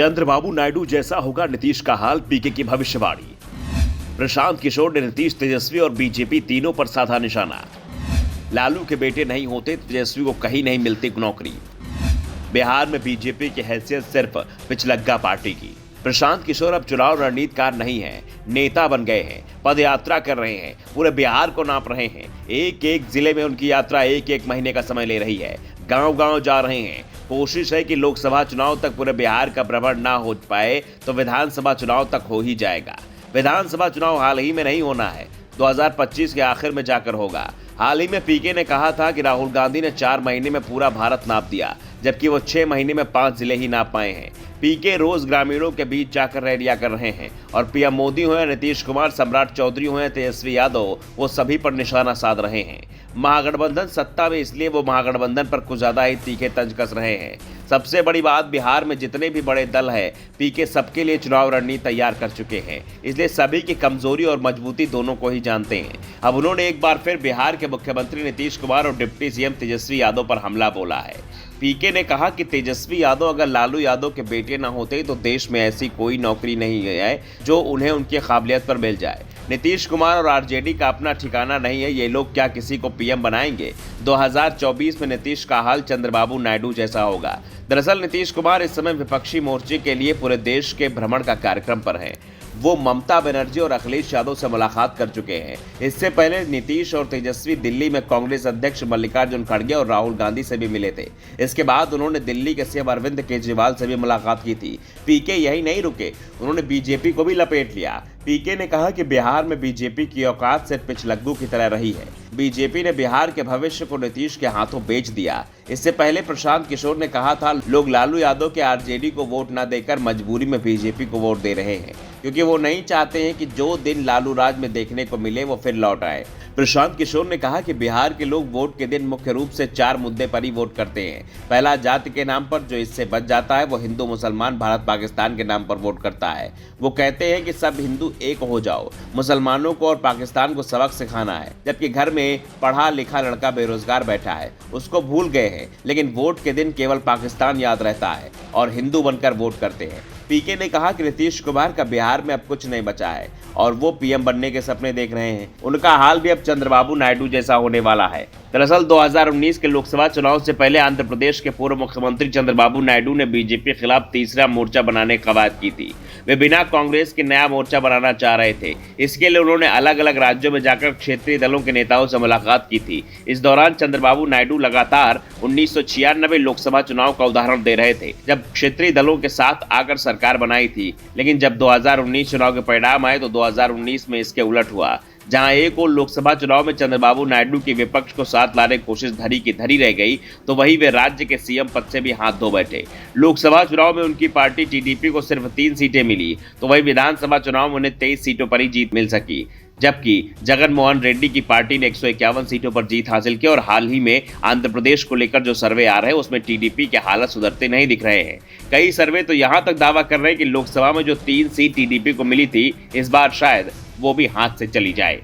चंद्रबाबू नायडू जैसा होगा नीतीश का हाल, पीके की भविष्यवाणी। प्रशांत किशोर ने नीतीश, तेजस्वी और बीजेपी तीनों पर साधा निशाना। लालू के बेटे नहीं होते तो तेजस्वी को कहीं नहीं मिलती नौकरी। बिहार में बीजेपी की हैसियत सिर्फ पिछलग्गा पार्टी की। प्रशांत किशोर अब चुनाव रणनीतिकार नहीं है, नेता बन गए हैं, पदयात्रा कर रहे हैं, पूरे बिहार को नाप रहे हैं। एक एक जिले में उनकी यात्रा एक एक महीने का समय ले रही है। गांव-गांव जा रहे हैं। कोशिश है कि लोकसभा चुनाव तक पूरे बिहार का भ्रमण ना हो पाए तो विधानसभा चुनाव तक हो ही जाएगा। विधानसभा चुनाव हाल ही में नहीं होना है, 2025 के आखिर में जाकर होगा। हाल ही में पीके ने कहा था कि राहुल गांधी ने 4 महीने में पूरा भारत नाप दिया, जबकि वो 6 महीने में 5 जिले ही नाप पाए हैं। पीके रोज ग्रामीणों के बीच जाकर रैलियां कर रहे हैं और पीएम मोदी हो या नीतीश कुमार, सम्राट चौधरी हो या तेजस्वी यादव, वो सभी पर निशाना साध रहे हैं। महागठबंधन सत्ता में, इसलिए वो महागठबंधन पर कुछ ज्यादा ही तीखे तंज कस रहे हैं। सबसे बड़ी बात, बिहार में जितने भी बड़े दल है, पीके सबके लिए चुनाव रणनीति तैयार कर चुके हैं, इसलिए सभी की कमजोरी और मजबूती दोनों को ही जानते हैं। अब उन्होंने एक बार फिर बिहार के मुख्यमंत्री नीतीश कुमार और डिप्टी सीएम तेजस्वी यादव पर हमला बोला है। पीके ने कहा कि तेजस्वी यादव अगर लालू यादव के बेटे न होते तो देश में ऐसी कोई नौकरी नहीं है जो उन्हें उनकी काबिलियत पर मिल जाए। नीतीश कुमार और आरजेडी का अपना ठिकाना नहीं है, ये लोग क्या किसी को पीएम बनाएंगे? 2024 में नीतीश का हाल चंद्रबाबू नायडू जैसा होगा। दरअसल नीतीश कुमार इस समय विपक्षी मोर्चे के लिए पूरे देश के भ्रमण का कार्यक्रम पर हैं। वो ममता बनर्जी और अखिलेश यादव से मुलाकात कर चुके हैं। इससे पहले नीतीश और तेजस्वी दिल्ली में कांग्रेस अध्यक्ष मल्लिकार्जुन खड़गे और राहुल गांधी से भी मिले थे। इसके बाद उन्होंने दिल्ली के सीएम अरविंद केजरीवाल से भी मुलाकात की थी। पीके यही नहीं रुके, उन्होंने बीजेपी को भी लपेट लिया। पीके ने कहा कि बिहार में बीजेपी की औकात सिर्फ पिछलग्गू की तरह रही है। बीजेपी ने बिहार के भविष्य को नीतीश के हाथों बेच दिया। इससे पहले प्रशांत किशोर ने कहा था, लोग लालू यादव के आरजेडी को वोट न देकर मजबूरी में बीजेपी को वोट दे रहे हैं, क्योंकि वो नहीं चाहते हैं कि जो दिन लालू राज में देखने को मिले वो फिर लौट आए। प्रशांत किशोर ने कहा कि बिहार के लोग वोट के दिन मुख्य रूप से 4 मुद्दे पर ही वोट करते हैं। पहला, जाति के नाम पर, जो इससे बच जाता है वो हिंदू मुसलमान भारत पाकिस्तान के नाम पर वोट करता है। वो कहते हैं कि सब हिंदू एक हो जाओ, मुसलमानों को और पाकिस्तान को सबक सिखाना है, जबकि घर में पढ़ा लिखा लड़का बेरोजगार बैठा है, उसको भूल गए हैं, लेकिन वोट के दिन केवल पाकिस्तान याद रहता है और हिंदू बनकर वोट करते हैं। पीके ने कहा कि नीतीश कुमार का बिहार में अब कुछ नहीं बचा है और वो पीएम बनने के सपने देख रहे हैं। उनका हाल भी अब चंद्रबाबू नायडू जैसा होने वाला है। दरअसल 2019 के लोकसभा चुनाव से पहले आंध्र प्रदेश के पूर्व मुख्यमंत्री चंद्रबाबू नायडू ने बीजेपी के खिलाफ तीसरा मोर्चा बनाने की कवायद की थी। वे बिना कांग्रेस के नया मोर्चा बनाना चाह रहे थे। इसके लिए उन्होंने अलग अलग राज्यों में जाकर क्षेत्रीय दलों के नेताओं से मुलाकात की थी। इस दौरान चंद्रबाबू नायडू लगातार 1996 लोकसभा चुनाव का उदाहरण दे रहे थे, जब क्षेत्रीय दलों के साथ आकर सरकार बनाई थी। लेकिन जब 2019 चुनाव के परिणाम आए तो 2019 में इसके उलट हुआ। जहां एक और लोकसभा चुनाव में चंद्रबाबू नायडू की विपक्ष को साथ लाने की कोशिश धरी की धरी रह गई, तो वहीं वे राज्य के सीएम पद से भी हाथ धो बैठे। लोकसभा चुनाव में उनकी पार्टी टीडीपी को सिर्फ 3 सीटें मिली, तो वहीं विधानसभा चुनाव में उन्हें 23 सीटों पर ही जीत मिल सकी, जबकि जगन मोहन रेड्डी की पार्टी ने 151 सीटों पर जीत हासिल की। और हाल ही में आंध्र प्रदेश को लेकर जो सर्वे आ रहे हैं उसमें टीडीपी के हालात सुधरते नहीं दिख रहे हैं। कई सर्वे तो यहां तक दावा कर रहे हैं कि लोकसभा में जो 3 सीट टीडीपी को मिली थी, इस बार शायद वो भी हाथ से चली जाए।